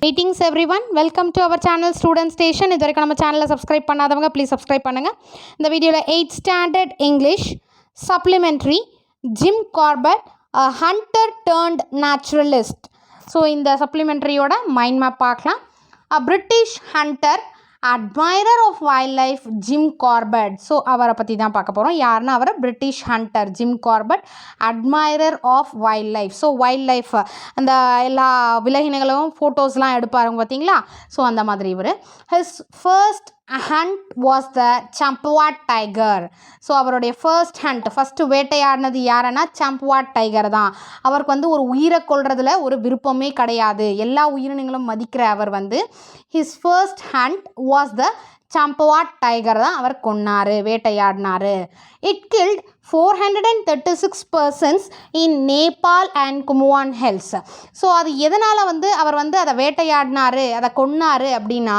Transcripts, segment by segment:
Greetings everyone, welcome to our channel Student Station. இது வரைக்கும் நம்ம சேனலை சப்ஸ்கிரைப் பண்ணாதவங்க ப்ளீஸ் சப்ஸ்கிரைப் பண்ணுங்கள். இந்த வீடியோவில் 8th standard English supplementary Jim Corbett hunter turned naturalist. So இந்த சப்ளிமெண்ட்ரியோட மைண்ட் மேப் பார்க்கலாம். A British hunter, admirer of wildlife, Jim Corbett. So அவரை பற்றி தான் பார்க்க போகிறோம். யாருன்னா அவர் British hunter Jim Corbett, admirer of wildlife. So wildlife அந்த எல்லா விலங்கினங்களும் ஃபோட்டோஸ்லாம் எடுப்பாருங்க பார்த்தீங்களா. ஸோ அந்த மாதிரி இவர் his first hunt was the Champawat tiger. So அவருடைய ஃபர்ஸ்ட் வேட்டையாடினது யாருன்னா சம்பவாட் டைகர் தான். அவருக்கு வந்து ஒரு உயிரை கொள்றதுல ஒரு விருப்பமே கிடையாது. எல்லா உயிரினங்களும் மதிக்கிற அவர் வந்து his first hunt was the Champawat tiger தான் அவர் கொன்னார், வேட்டையாடினார். It killed 436 persons in Nepal and Kumaon Hills. So அது எதனால் வந்து அவர் வந்து அதை வேட்டையாடினார், அதை கொன்னார் அப்படின்னா,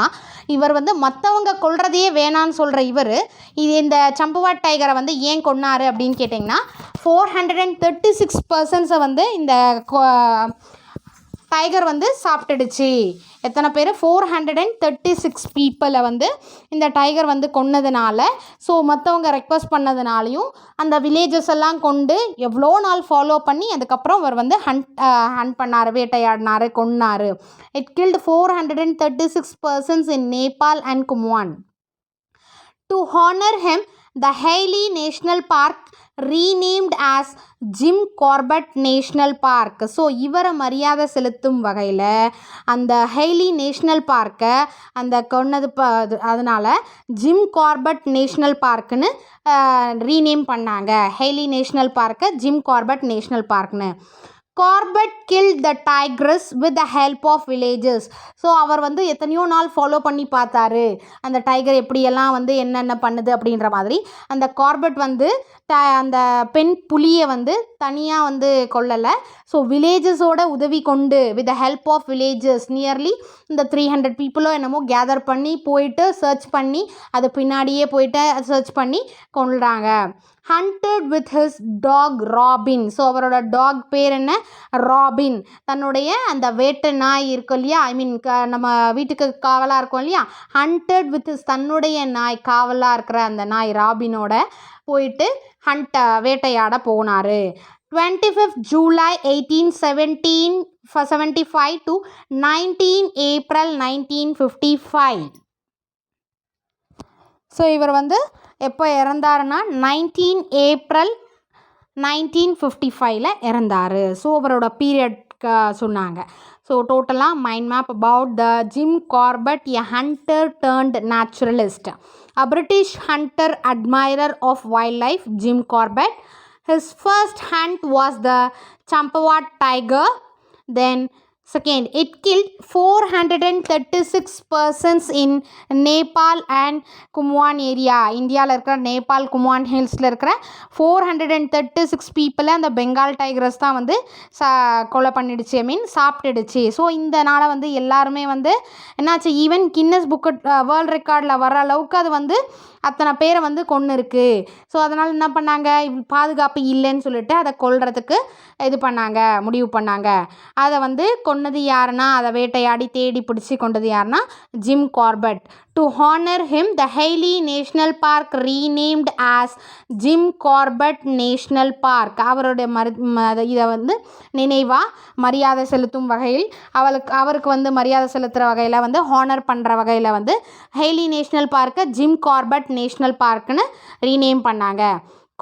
இவர் வந்து மற்றவங்க கொல்றதையே வேணான்னு சொல்கிற இவர் இது இந்த சம்பவாட் டைகரை வந்து ஏன் கொன்னார் அப்படின்னு கேட்டிங்கன்னா, 436 persons வந்து இந்த டைகர் வந்து சாப்பிட்டுடுச்சு. எத்தனை பேர்? 436 பீப்புளை வந்து இந்த டைகர் வந்து கொன்னதுனால, ஸோ மற்றவங்க ரெக்வஸ்ட் பண்ணதுனாலையும் அந்த வில்லேஜஸ் எல்லாம் கொண்டு எவ்வளோ நாள் ஃபாலோ பண்ணி அதுக்கப்புறம் அவர் வந்து ஹண்ட் பண்ணார், வேட்டையாடினார், கொன்னார். It killed 436 persons in Nepal and Kumaon. To honor him, the Hailey National Park renamed as gym Corbett National park. So இவரை மரியாதை செலுத்தும் வகையில் அந்த ஹெய்லி நேஷ்னல் பார்க்கை அந்த கொன்னது அதனால் ஜிம் கார்பெட் நேஷ்னல் பார்க்குன்னு ரீநேம் பண்ணாங்க. ஹெய்லி நேஷ்னல் பார்க்கை ஜிம் கார்பெட் நேஷ்னல் பார்க்னு. Corbett killed the tigress with the help of villages. So அவர் வந்து எத்தனையோ நாள் ஃபாலோ பண்ணி பார்த்தாரு, அந்த டைகர் எப்படியெல்லாம் வந்து என்னென்ன பண்ணுது அப்படின்ற மாதிரி. அந்த கார்பெட் வந்து அந்த பெண் புலியை வந்து தனியாக வந்து கொல்லலை. ஸோ வில்லேஜஸோட உதவி கொண்டு with the help of villages nearly இந்த 300 பீப்புளோ என்னமோ கேதர் பண்ணி போயிட்டு சர்ச் பண்ணி அது பின்னாடியே போயிட்டு சர்ச் பண்ணி கொள்கிறாங்க. Hunted with his dog Robin. So அவரோட டாக் பேர் என்ன? ராபின். தன்னுடைய அந்த வேட்டை நாய் இருக்கும் இல்லையா, ஐ மீன் நம்ம வீட்டுக்கு காவலாக இருக்கும் இல்லையா, ஹண்டட் வித் ஹிஸ் தன்னுடைய நாய், காவலாக இருக்கிற அந்த நாய் ராபினோட போயிட்டு வேட்டையாட போனார். 25th July 1875 to 19 April 1955. So இவர் வந்து எப்போ இறந்தாருன்னா 19 April 1955 இறந்தார். ஸோ அவரோட பீரியட் சொன்னாங்க. ஸோ டோட்டலாக mind map about the Jim Corbett, a hunter turned naturalist. A British hunter, admirer of wildlife, Jim Corbett. His first hunt was the Champawat tiger. Then second, it killed 436 persons in Nepal and Kumaon area. இந்தியாவில் இருக்கிற நேபாள் குமான் ஹில்ஸில் இருக்கிற 436 பீப்புளை அந்த Bengal tigers தான் வந்து கொலை பண்ணிடுச்சு, ஐ மீன் சாப்பிட்டுடுச்சு. So இந்த நாளை வந்து எல்லாருமே வந்து என்னாச்சு, ஈவன் கின்னஸ் புக்கு வேர்ல்ட் ரெக்கார்டில் வர அளவுக்கு அது வந்து அத்தனை பேரை வந்து கொன்று இருக்குது. ஸோ அதனால் என்ன பண்ணாங்க, பாதுகாப்பு இல்லைன்னு சொல்லிட்டு அதை கொல்றதுக்கு இது பண்ணாங்க, முடிவு பண்ணாங்க. அதை வந்து கொன்னது யாருன்னா, அதை வேட்டையாடி தேடி பிடிச்சி கொண்டது யாருன்னா Jim Corbett. To honour him, the Hailey National Park renamed as Jim Corbett National Park. அவருடைய இதை வந்து நினைவாக மரியாதை செலுத்தும் வகையில் அவருக்கு வந்து மரியாதை செலுத்துகிற வகையில் வந்து ஹானர் பண்ணுற வகையில் வந்து ஹெய்லி நேஷ்னல் பார்க்கை ஜிம் கார்பெட் நேஷ்னல் பார்க்குன்னு ரீநேம் பண்ணாங்க.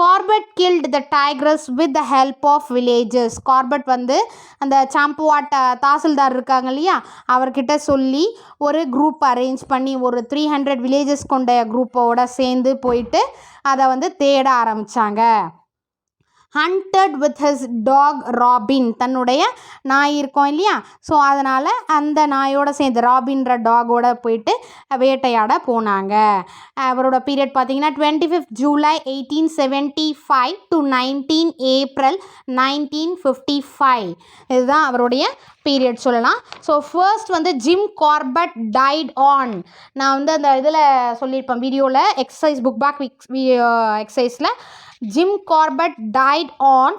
Corbett killed the tigress with the help of villages. Corbett வந்து அந்த சாம்பவாட் தாசில்தார் இருக்காங்க இல்லையா, அவர்கிட்ட சொல்லி ஒரு குரூப் அரேஞ்ச் பண்ணி ஒரு 300 வில்லேஜஸ் கொண்ட குரூப்போட சேர்ந்து போயிட்டு அதை வந்து தேட ஆரம்பித்தாங்க. Hunted with his dog Robin. தன்னுடைய நாய் இருக்கும் இல்லையா, ஸோ அதனால் அந்த நாயோட சேர்ந்து ராபின்ற டாகோட போயிட்டு வேட்டையாட போனாங்க. அவரோட பீரியட் பார்த்தீங்கன்னா 25th July 1875 to 19 April 1955. இதுதான் அவருடைய பீரியட் சொல்லலாம். ஸோ ஃபர்ஸ்ட் வந்து ஜிம் கார்பெட் டைட் ஆன், நான் வந்து அந்த இதில் சொல்லியிருப்பேன் வீடியோவில், எக்ஸசைஸ் புக் பேக் எக்ஸசைஸில் Jim Corbett died on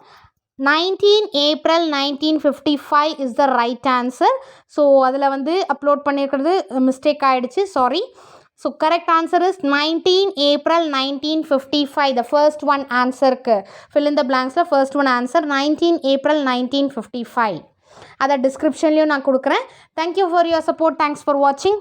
19 April 1955 is the right answer. So அதில் வந்து அப்லோட் பண்ணியிருக்கிறது மிஸ்டேக் ஆகிடுச்சு, sorry. So correct answer is 19 April 1955. the first one ஆன்சருக்கு fill in the blanksல first one answer 19 April 1955. அதை டிஸ்கிரிப்ஷன்லேயும் நான் கொடுக்குறேன். Thank you for your support. Thanks for வாட்சிங்.